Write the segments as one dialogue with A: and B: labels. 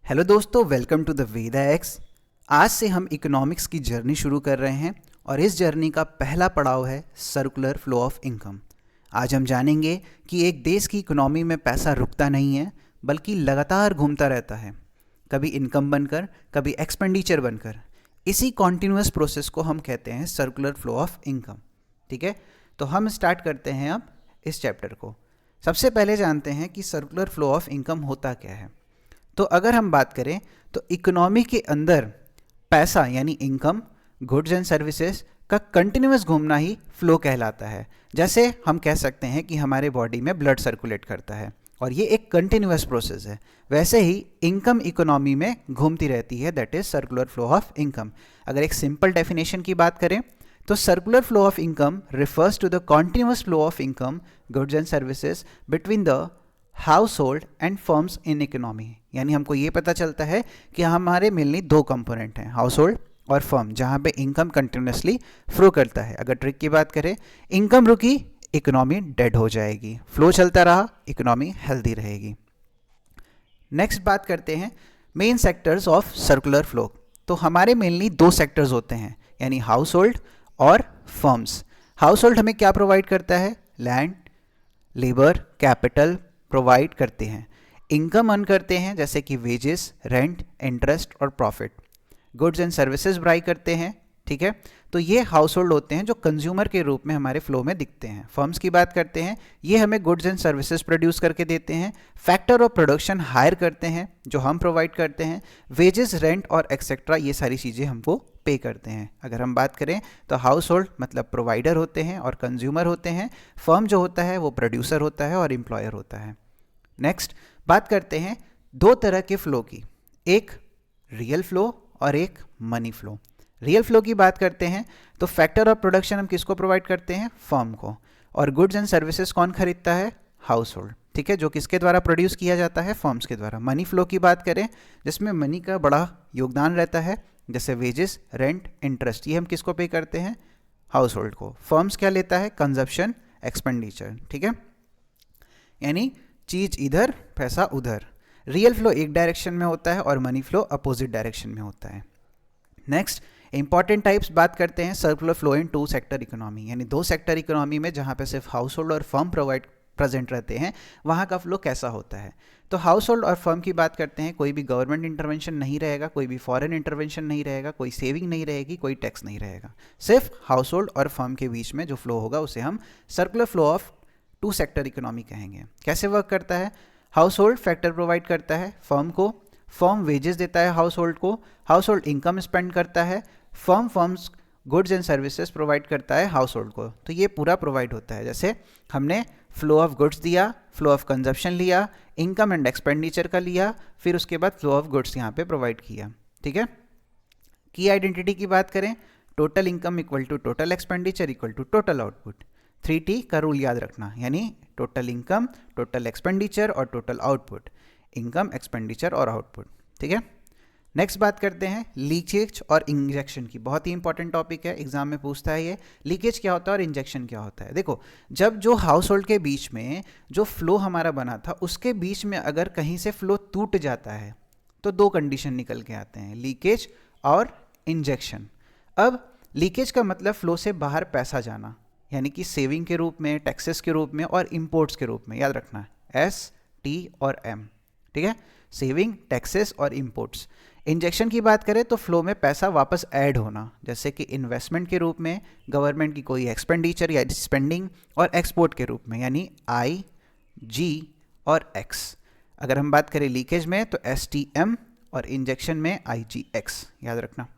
A: Hello दोस्तों, welcome to the Veda X. आज से हम इकोनॉमिक्स की जर्नी शुरू कर रहे हैं और इस जर्नी का पहला पड़ाव है सर्कुलर फ्लो ऑफ इनकम। आज हम जानेंगे कि एक देश की इकोनॉमी में पैसा रुकता नहीं है बल्कि लगातार घूमता रहता है, कभी इनकम बनकर कभी एक्सपेंडिचर बनकर। इसी कॉन्टिन्यूस प्रोसेस को हम कहते हैं सर्कुलर फ्लो ऑफ इनकम। ठीक है, तो हम स्टार्ट करते हैं अब इस चैप्टर को। सबसे पहले जानते हैं कि सर्कुलर फ्लो ऑफ इनकम होता क्या है। तो अगर हम बात करें तो इकोनॉमी के अंदर पैसा यानी इनकम, गुड्स एंड सर्विसेज का कंटिन्यूस घूमना ही फ्लो कहलाता है। जैसे हम कह सकते हैं कि हमारे बॉडी में ब्लड सर्कुलेट करता है और ये एक कंटिन्यूस प्रोसेस है, वैसे ही इनकम इकोनॉमी में घूमती रहती है, that is circular flow of income. अगर एक सिंपल डेफिनेशन की बात करें तो circular flow of income refers to the continuous flow of income, goods and services between the household and firms in economy. यानी हमको ये पता चलता है कि हमारे मेनली दो कंपोनेंट हैं, हाउस होल्ड और फर्म, जहाँ पे इनकम कंटिन्यूसली फ्लो करता है। अगर ट्रिक की बात करें, इनकम रुकी इकोनॉमी डेड हो जाएगी, फ्लो चलता रहा इकोनॉमी हेल्दी रहेगी। नेक्स्ट बात करते हैं main sectors of circular flow. तो हमारे मेनली दो सेक्टर्स होते हैं, यानी हाउस होल्ड और फर्म्स। हाउस होल्ड हमें क्या प्रोवाइड करता है? लैंड, लेबर, कैपिटल प्रोवाइड करते हैं। इनकम अर्न करते हैं जैसे कि वेजेस, रेंट, इंटरेस्ट और profit. Goods and services by करते हैं। ठीक है, तो ये हाउस होल्ड होते हैं जो कंज्यूमर के रूप में हमारे फ्लो में दिखते हैं। फर्म्स की बात करते हैं, ये हमें गुड्स एंड सर्विसेज प्रोड्यूस करके देते हैं। फैक्टर ऑफ प्रोडक्शन हायर करते हैं जो हम प्रोवाइड करते हैं। वेजेस, रेंट और एक्सेट्रा ये सारी चीज़ें हमको पे करते हैं। अगर हम बात करें तो हाउस होल्ड मतलब प्रोवाइडर होते हैं और कंज्यूमर होते हैं। फर्म जो होता है वो प्रोड्यूसर होता है और एम्प्लॉयर होता है। नेक्स्ट बात करते हैं दो तरह के फ्लो की, एक रियल फ्लो और एक मनी फ्लो। रियल फ्लो की बात करते हैं तो फैक्टर ऑफ प्रोडक्शन हम किसको प्रोवाइड करते हैं? फर्म को। और गुड्स एंड सर्विसेज कौन खरीदता है? House hold. ठीक है, जो किसके द्वारा प्रोड्यूस किया जाता है? फर्म्स के द्वारा। मनी फ्लो की बात करें जिसमें मनी का बड़ा योगदान रहता है, जैसे वेजेस, रेंट, इंटरेस्ट, ये हम किसको पे करते हैं? हाउस होल्ड को। फर्म्स क्या लेता है? Consumption, expenditure. ठीक है, यानी चीज इधर पैसा उधर। रियल फ्लो एक डायरेक्शन में होता है और मनी फ्लो अपोजिट डायरेक्शन में होता है। नेक्स्ट इंपॉर्टेंट टाइप्स बात करते हैं circular flow in two sector economy, यानी दो सेक्टर इकोनॉमी में जहाँ पे सिर्फ हाउस होल्ड और फर्म प्रेजेंट रहते हैं, वहाँ का फ्लो कैसा होता है। तो हाउस होल्ड और फर्म की बात करते हैं, कोई भी गवर्नमेंट इंटरवेंशन नहीं रहेगा, कोई भी फॉरेन इंटरवेंशन नहीं रहेगा, कोई सेविंग नहीं रहेगी, कोई टैक्स नहीं रहेगा। सिर्फ हाउस होल्ड और फर्म के बीच में जो फ्लो होगा उसे हम circular flow of two sector economy कहेंगे। कैसे वर्क करता है? हाउस होल्ड फैक्टर प्रोवाइड करता है फर्म को, फर्म वेजेस देता है हाउस होल्ड को, हाउस होल्ड इनकम स्पेंड करता है, firms goods and services provide करता है हाउस होल्ड को। तो ये पूरा प्रोवाइड होता है। जैसे हमने फ्लो ऑफ गुड्स दिया, फ्लो ऑफ कंजप्शन लिया, इनकम एंड एक्सपेंडिचर का लिया, फिर उसके बाद फ्लो ऑफ गुड्स यहाँ पे प्रोवाइड किया। ठीक है, की आइडेंटिटी की बात करें, total income equal to total expenditure equal to total output. 3T का रूल याद रखना, यानी टोटल इनकम, टोटल एक्सपेंडिचर और टोटल आउटपुट। इनकम, एक्सपेंडिचर और आउटपुट। ठीक है, नेक्स्ट बात करते हैं लीकेज और इंजेक्शन की। बहुत ही इंपॉर्टेंट टॉपिक है, एग्जाम में पूछता है ये। लीकेज क्या होता है और इंजेक्शन क्या होता है? देखो, जब जो हाउस होल्ड के बीच में जो फ्लो हमारा बना था उसके बीच में अगर कहीं से फ्लो टूट जाता है तो दो कंडीशन निकल के आते हैं, लीकेज और इंजेक्शन। अब लीकेज का मतलब फ्लो से बाहर पैसा जाना, यानी कि सेविंग के रूप में, टैक्सेस के रूप में और इंपोर्ट्स के रूप में। याद रखना है S, T और M। ठीक है, सेविंग, टैक्सेस और इंपोर्ट्स। इंजेक्शन की बात करें तो फ्लो में पैसा वापस ऐड होना, जैसे कि इन्वेस्टमेंट के रूप में, गवर्नमेंट की कोई एक्सपेंडिचर या स्पेंडिंग, और एक्सपोर्ट के रूप में, यानी I, G और X। अगर हम बात करें लीकेज में तो STM और इंजेक्शन में IGX। याद रखना।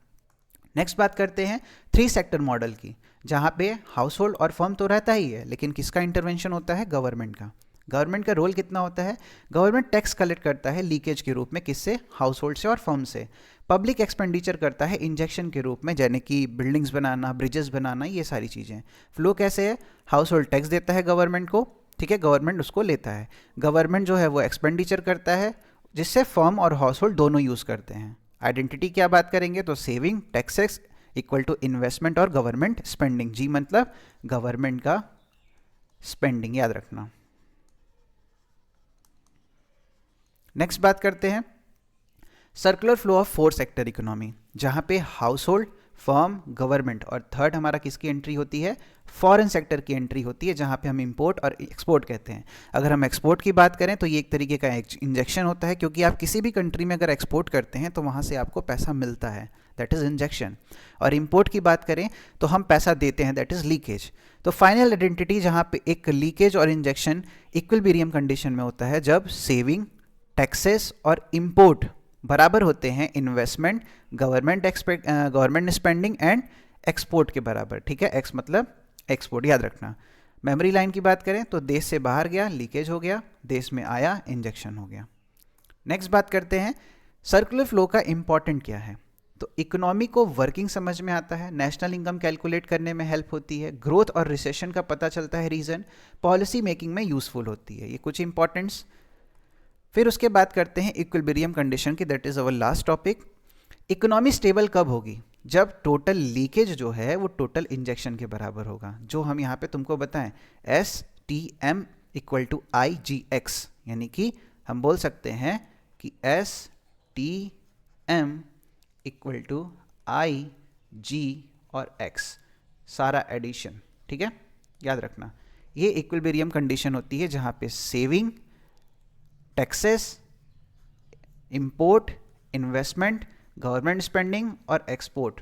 A: नेक्स्ट बात करते हैं 3 सेक्टर मॉडल की, जहाँ पे हाउस होल्ड और फर्म तो रहता ही है, लेकिन किसका इंटरवेंशन होता है? गवर्नमेंट का। गवर्नमेंट का रोल कितना होता है? गवर्नमेंट टैक्स कलेक्ट करता है लीकेज के रूप में, किससे? हाउस होल्ड से और फर्म से। पब्लिक एक्सपेंडिचर करता है इंजेक्शन के रूप में, यानी कि बिल्डिंग्स बनाना, ब्रिजेस बनाना, ये सारी चीज़ें। फ्लो कैसे है? हाउस होल्ड टैक्स देता है गवर्नमेंट को, ठीक है, गवर्नमेंट उसको लेता है। गवर्नमेंट जो है वो एक्सपेंडिचर करता है, जिससे फर्म और हाउस होल्ड दोनों यूज़ करते हैं। आइडेंटिटी क्या बात करेंगे तो saving, taxes equal to investment और गवर्नमेंट स्पेंडिंग। जी मतलब गवर्नमेंट का स्पेंडिंग, याद रखना। नेक्स्ट बात करते हैं circular flow of 4 sector economy, जहाँ पे हाउस होल्ड, फर्म, गवर्नमेंट और थर्ड हमारा किसकी एंट्री होती है, फॉरेन सेक्टर की एंट्री होती है, जहाँ पे हम इंपोर्ट और एक्सपोर्ट कहते हैं। अगर हम एक्सपोर्ट की बात करें तो ये एक तरीके का इंजेक्शन होता है, क्योंकि आप किसी भी कंट्री में अगर एक्सपोर्ट करते हैं तो वहाँ से आपको पैसा मिलता है, दैट इज़ इंजेक्शन। और इंपोर्ट की बात करें तो हम पैसा देते हैं, दैट इज़ लीकेज। तो फाइनल आइडेंटिटी जहाँ पे एक लीकेज और इंजेक्शन इक्विलिब्रियम कंडीशन में होता है, जब सेविंग, टैक्सेस और इंपोर्ट बराबर होते हैं investment, government spending and export के बराबर, ठीक है। एक्स मतलब एक्सपोर्ट, याद रखना। मेमोरी लाइन की बात करें तो देश से बाहर गया, लीकेज हो गया, देश में आया, इंजेक्शन हो गया। नेक्स्ट बात करते हैं सर्कुलर फ्लो का इंपॉर्टेंट क्या है। तो इकोनॉमी को वर्किंग समझ में आता है, नेशनल इनकम कैलकुलेट करने में हेल्प होती है, ग्रोथ और रिसेशन का पता चलता है रीजन, पॉलिसी मेकिंग में यूजफुल होती है। ये कुछ इंपॉर्टेंट्स। फिर उसके बाद करते हैं इक्विलिब्रियम कंडीशन की, that is our last topic. Economy stable कब होगी, जब टोटल लीकेज जो है वो टोटल इंजेक्शन के बराबर होगा, जो हम यहाँ पे तुमको बताएं STM = IGX, यानी कि हम बोल सकते हैं कि STM = IG और X, सारा एडिशन, ठीक है, याद रखना। ये इक्विलिब्रियम कंडीशन होती है जहाँ पे saving, taxes, import, investment, government spending और एक्सपोर्ट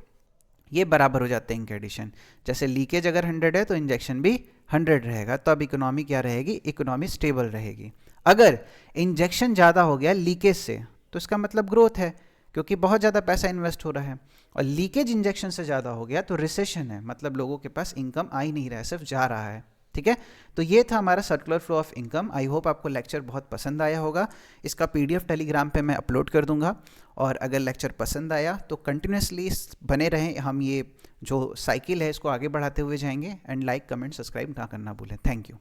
A: ये बराबर हो जाते हैं इनके एडिशन। जैसे लीकेज अगर 100 है तो इंजेक्शन भी 100 रहेगा, तो अब इकोनॉमी क्या रहेगी, इकोनॉमी स्टेबल रहेगी। अगर इंजेक्शन ज़्यादा हो गया लीकेज से तो इसका मतलब ग्रोथ है, क्योंकि बहुत ज़्यादा पैसा इन्वेस्ट हो रहा है। और लीकेज इंजेक्शन से ज़्यादा हो गया तो रिसेशन है, मतलब लोगों के पास इनकम आ ही नहीं रहा है, सिर्फ जा रहा है, ठीक है। तो ये था हमारा circular flow of income. I hope आपको लेक्चर बहुत पसंद आया होगा। इसका PDF टेलीग्राम पे मैं अपलोड कर दूंगा, और अगर लेक्चर पसंद आया तो कंटिन्यूसली बने रहें, हम ये जो साइकिल है इसको आगे बढ़ाते हुए जाएंगे। एंड लाइक, कमेंट, सब्सक्राइब ना करना भूलें। Thank you.